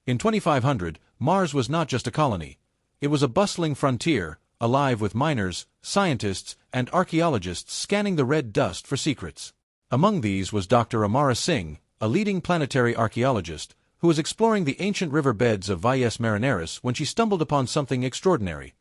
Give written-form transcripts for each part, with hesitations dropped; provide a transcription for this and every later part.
In 2500, Mars was not just a colony. It was a bustling frontier, alive with miners, scientists, and archaeologists scanning the red dust for secrets. Among these was Dr. Amara Singh, a leading planetary archaeologist, who was exploring the ancient river beds of Valles Marineris when she stumbled upon something extraordinary.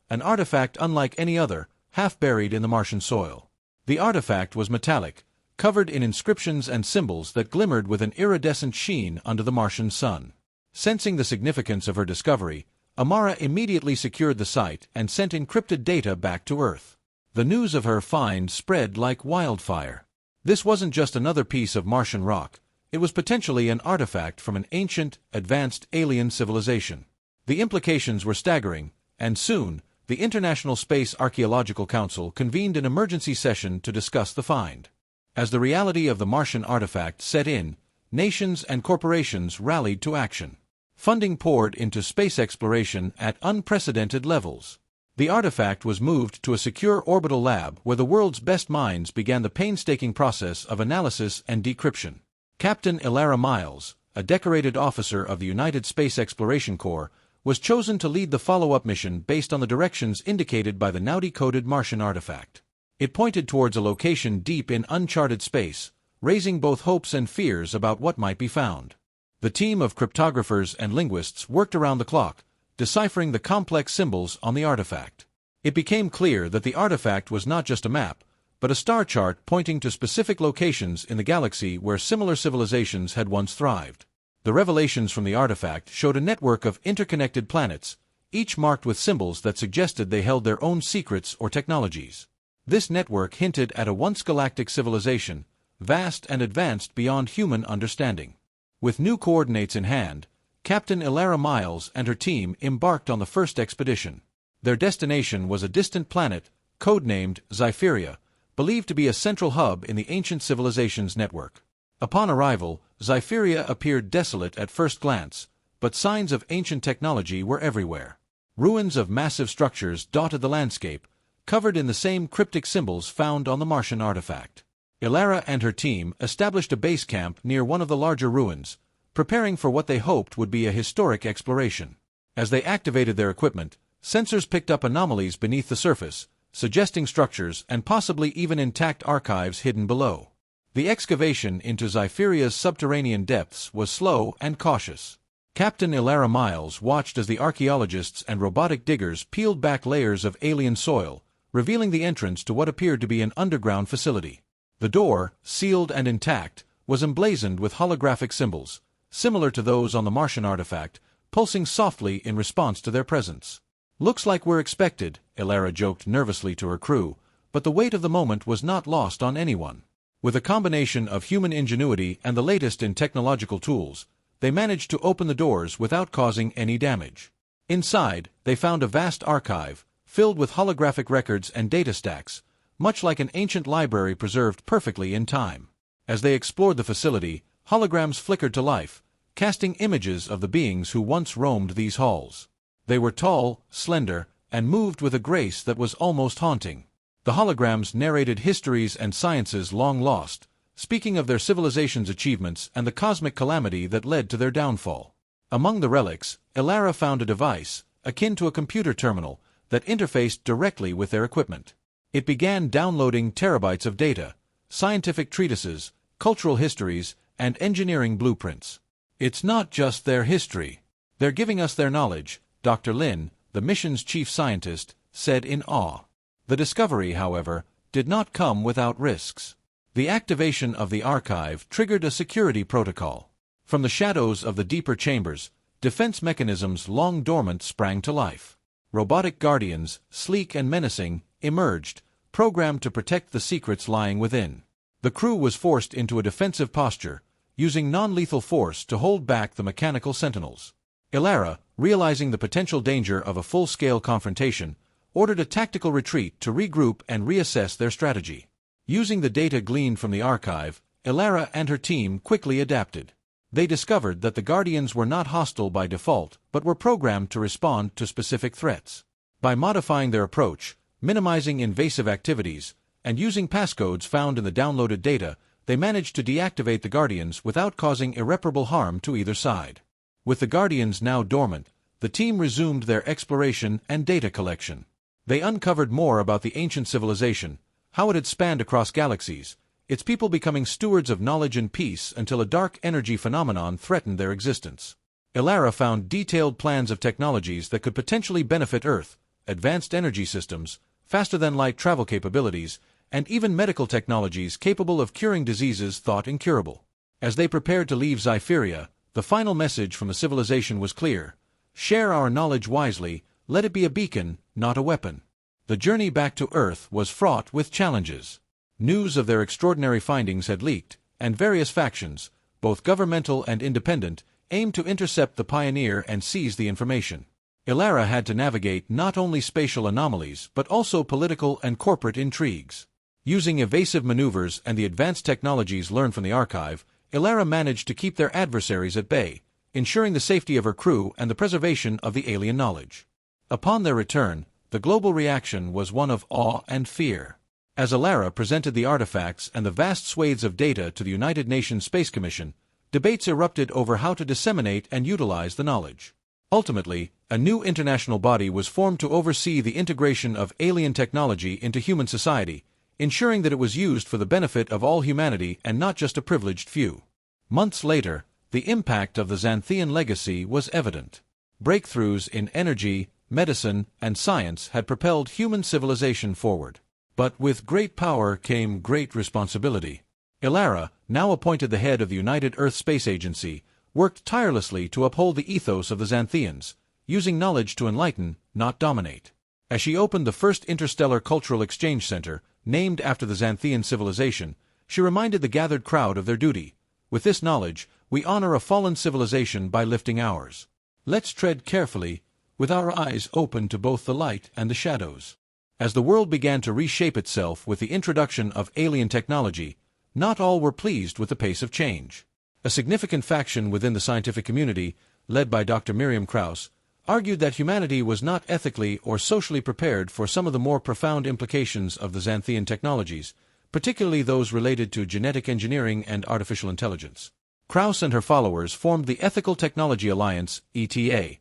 An artifact unlike any other, half buried in the Martian soil. The artifact was metallic, covered in inscriptions and symbols that glimmered with an iridescent sheen under the Martian sun. Sensing the significance of her discovery, Amara immediately secured the site and sent encrypted data back to Earth. The news of her find spread like wildfire. This wasn't just another piece of Martian rock. It was potentially an artifact from an ancient, advanced alien civilization. The implications were staggering, and soon, the International Space Archaeological Council convened an emergency session to discuss the find. As the reality of the Martian artifact set in, nations and corporations rallied to action. Funding poured into space exploration at unprecedented levels. The artifact was moved to a secure orbital lab where the world's best minds began the painstaking process of analysis and decryption. Captain Elara Miles, a decorated officer of the United Space Exploration Corps, was chosen to lead the follow-up mission based on the directions indicated by the now-decoded Martian artifact. It pointed towards a location deep in uncharted space, raising both hopes and fears about what might be found. The team of cryptographers and linguists worked around the clock, deciphering the complex symbols on the artifact. It became clear that the artifact was not just a map, but a star chart pointing to specific locations in the galaxy where similar civilizations had once thrived. The revelations from the artifact showed a network of interconnected planets, each marked with symbols that suggested they held their own secrets or technologies. This network hinted at a once galactic civilization, vast and advanced beyond human understanding. With new coordinates in hand, Captain Elara Miles and her team embarked on the first expedition. Their destination was a distant planet, codenamed Zypheria, believed to be a central hub in the ancient civilization's network. Upon arrival, Zypheria appeared desolate at first glance, but signs of ancient technology were everywhere. Ruins of massive structures dotted the landscape, covered in the same cryptic symbols found on the Martian artifact. Elara and her team established a base camp near one of the larger ruins, preparing for what they hoped would be a historic exploration. As they activated their equipment, sensors picked up anomalies beneath the surface, suggesting structures and possibly even intact archives hidden below. The excavation into Zypheria's subterranean depths was slow and cautious. Captain Elara Miles watched as the archaeologists and robotic diggers peeled back layers of alien soil, revealing the entrance to what appeared to be an underground facility. The door, sealed and intact, was emblazoned with holographic symbols, similar to those on the Martian artifact, pulsing softly in response to their presence. "Looks like we're expected," Elara joked nervously to her crew, but the weight of the moment was not lost on anyone. With a combination of human ingenuity and the latest in technological tools, they managed to open the doors without causing any damage. Inside, they found a vast archive, filled with holographic records and data stacks, much like an ancient library preserved perfectly in time. As they explored the facility, holograms flickered to life, casting images of the beings who once roamed these halls. They were tall, slender, and moved with a grace that was almost haunting. The holograms narrated histories and sciences long lost, speaking of their civilization's achievements and the cosmic calamity that led to their downfall. Among the relics, Elara found a device, akin to a computer terminal, that interfaced directly with their equipment. It began downloading terabytes of data, scientific treatises, cultural histories, and engineering blueprints. "It's not just their history. They're giving us their knowledge," Dr. Lin, the mission's chief scientist, said in awe. The discovery, however, did not come without risks. The activation of the archive triggered a security protocol. From the shadows of the deeper chambers, defense mechanisms long dormant sprang to life. Robotic guardians, sleek and menacing, emerged, programmed to protect the secrets lying within. The crew was forced into a defensive posture, using non-lethal force to hold back the mechanical sentinels. Elara, realizing the potential danger of a full-scale confrontation, ordered a tactical retreat to regroup and reassess their strategy. Using the data gleaned from the archive, Elara and her team quickly adapted. They discovered that the Guardians were not hostile by default, but were programmed to respond to specific threats. By modifying their approach, minimizing invasive activities, and using passcodes found in the downloaded data, they managed to deactivate the Guardians without causing irreparable harm to either side. With the Guardians now dormant, the team resumed their exploration and data collection. They uncovered more about the ancient civilization, how it had spanned across galaxies, its people becoming stewards of knowledge and peace until a dark energy phenomenon threatened their existence. Elara found detailed plans of technologies that could potentially benefit Earth, advanced energy systems, faster-than-light travel capabilities, and even medical technologies capable of curing diseases thought incurable. As they prepared to leave Zypheria, the final message from the civilization was clear: share our knowledge wisely, let it be a beacon, not a weapon. The journey back to Earth was fraught with challenges. News of their extraordinary findings had leaked, and various factions, both governmental and independent, aimed to intercept the pioneer and seize the information. Elara had to navigate not only spatial anomalies but also political and corporate intrigues. Using evasive maneuvers and the advanced technologies learned from the archive, Elara managed to keep their adversaries at bay, ensuring the safety of her crew and the preservation of the alien knowledge. Upon their return, the global reaction was one of awe and fear. As Elara presented the artifacts and the vast swathes of data to the United Nations Space Commission, debates erupted over how to disseminate and utilize the knowledge. Ultimately, a new international body was formed to oversee the integration of alien technology into human society, ensuring that it was used for the benefit of all humanity and not just a privileged few. Months later, the impact of the Xanthian legacy was evident. Breakthroughs in energy, medicine, and science had propelled human civilization forward. But with great power came great responsibility. Elara, now appointed the head of the United Earth Space Agency, worked tirelessly to uphold the ethos of the Xanthians, using knowledge to enlighten, not dominate. As she opened the first interstellar cultural exchange center, named after the Xanthian civilization, she reminded the gathered crowd of their duty. With this knowledge, we honor a fallen civilization by lifting ours. Let's tread carefully, with our eyes open to both the light and the shadows. As the world began to reshape itself with the introduction of alien technology, not all were pleased with the pace of change. A significant faction within the scientific community, led by Dr. Miriam Krauss, argued that humanity was not ethically or socially prepared for some of the more profound implications of the Xanthian technologies, particularly those related to genetic engineering and artificial intelligence. Krauss and her followers formed the Ethical Technology Alliance, ETA,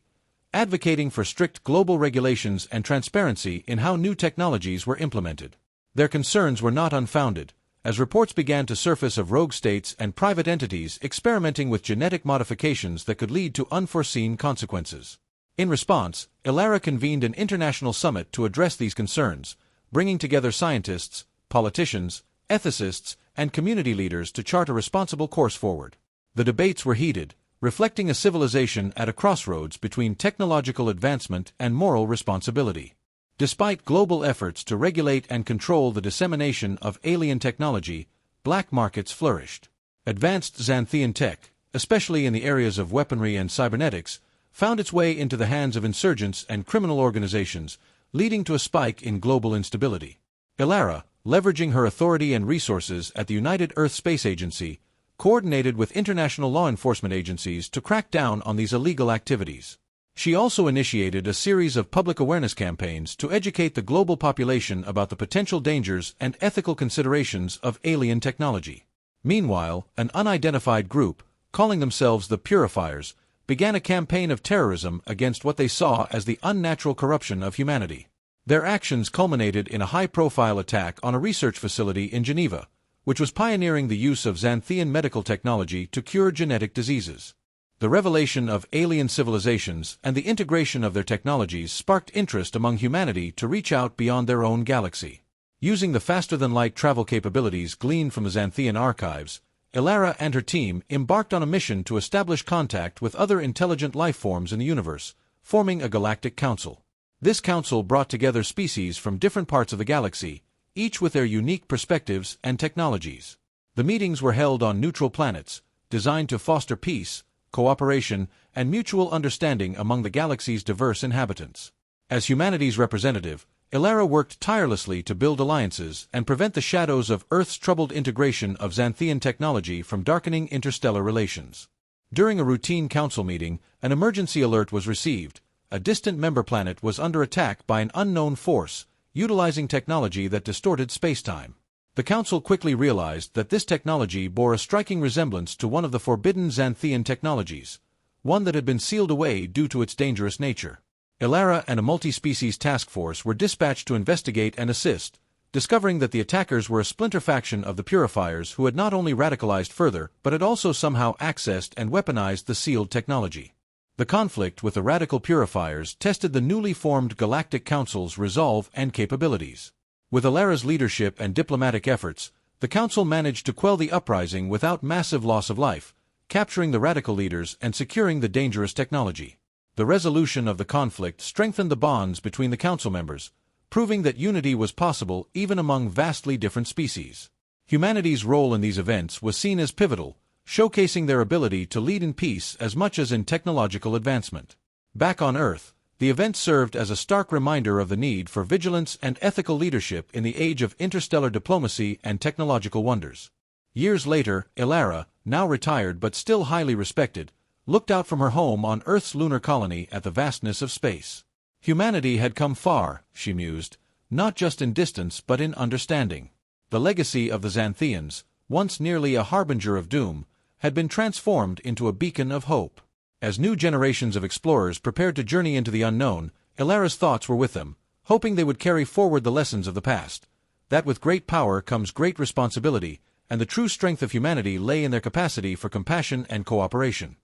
advocating for strict global regulations and transparency in how new technologies were implemented. Their concerns were not unfounded, as reports began to surface of rogue states and private entities experimenting with genetic modifications that could lead to unforeseen consequences. In response, Elara convened an international summit to address these concerns, bringing together scientists, politicians, ethicists, and community leaders to chart a responsible course forward. The debates were heated, reflecting a civilization at a crossroads between technological advancement and moral responsibility. Despite global efforts to regulate and control the dissemination of alien technology, black markets flourished. Advanced Xanthian tech, especially in the areas of weaponry and cybernetics, found its way into the hands of insurgents and criminal organizations, leading to a spike in global instability. Elara, leveraging her authority and resources at the United Earth Space Agency, coordinated with international law enforcement agencies to crack down on these illegal activities. She also initiated a series of public awareness campaigns to educate the global population about the potential dangers and ethical considerations of alien technology. Meanwhile, an unidentified group, calling themselves the Purifiers, began a campaign of terrorism against what they saw as the unnatural corruption of humanity. Their actions culminated in a high-profile attack on a research facility in Geneva, which was pioneering the use of Xanthian medical technology to cure genetic diseases. The revelation of alien civilizations and the integration of their technologies sparked interest among humanity to reach out beyond their own galaxy. Using the faster-than-light travel capabilities gleaned from the Xanthian archives, Elara and her team embarked on a mission to establish contact with other intelligent life forms in the universe, forming a galactic council. This council brought together species from different parts of the galaxy, each with their unique perspectives and technologies. The meetings were held on neutral planets, designed to foster peace, cooperation, and mutual understanding among the galaxy's diverse inhabitants. As humanity's representative, Elara worked tirelessly to build alliances and prevent the shadows of Earth's troubled integration of Xanthian technology from darkening interstellar relations. During a routine council meeting, an emergency alert was received. A distant member planet was under attack by an unknown force, utilizing technology that distorted space-time. The Council quickly realized that this technology bore a striking resemblance to one of the forbidden Xanthian technologies, one that had been sealed away due to its dangerous nature. Elara and a multi-species task force were dispatched to investigate and assist, discovering that the attackers were a splinter faction of the Purifiers who had not only radicalized further but had also somehow accessed and weaponized the sealed technology. The conflict with the radical Purifiers tested the newly formed Galactic Council's resolve and capabilities. With Elara's leadership and diplomatic efforts, the Council managed to quell the uprising without massive loss of life, capturing the radical leaders and securing the dangerous technology. The resolution of the conflict strengthened the bonds between the Council members, proving that unity was possible even among vastly different species. Humanity's role in these events was seen as pivotal, showcasing their ability to lead in peace as much as in technological advancement. Back on Earth, the event served as a stark reminder of the need for vigilance and ethical leadership in the age of interstellar diplomacy and technological wonders. Years later, Elara, now retired but still highly respected, looked out from her home on Earth's lunar colony at the vastness of space. Humanity had come far, she mused, not just in distance but in understanding. The legacy of the Xanthians, once nearly a harbinger of doom, had been transformed into a beacon of hope. As new generations of explorers prepared to journey into the unknown, Elara's thoughts were with them, hoping they would carry forward the lessons of the past. That with great power comes great responsibility, and the true strength of humanity lay in their capacity for compassion and cooperation.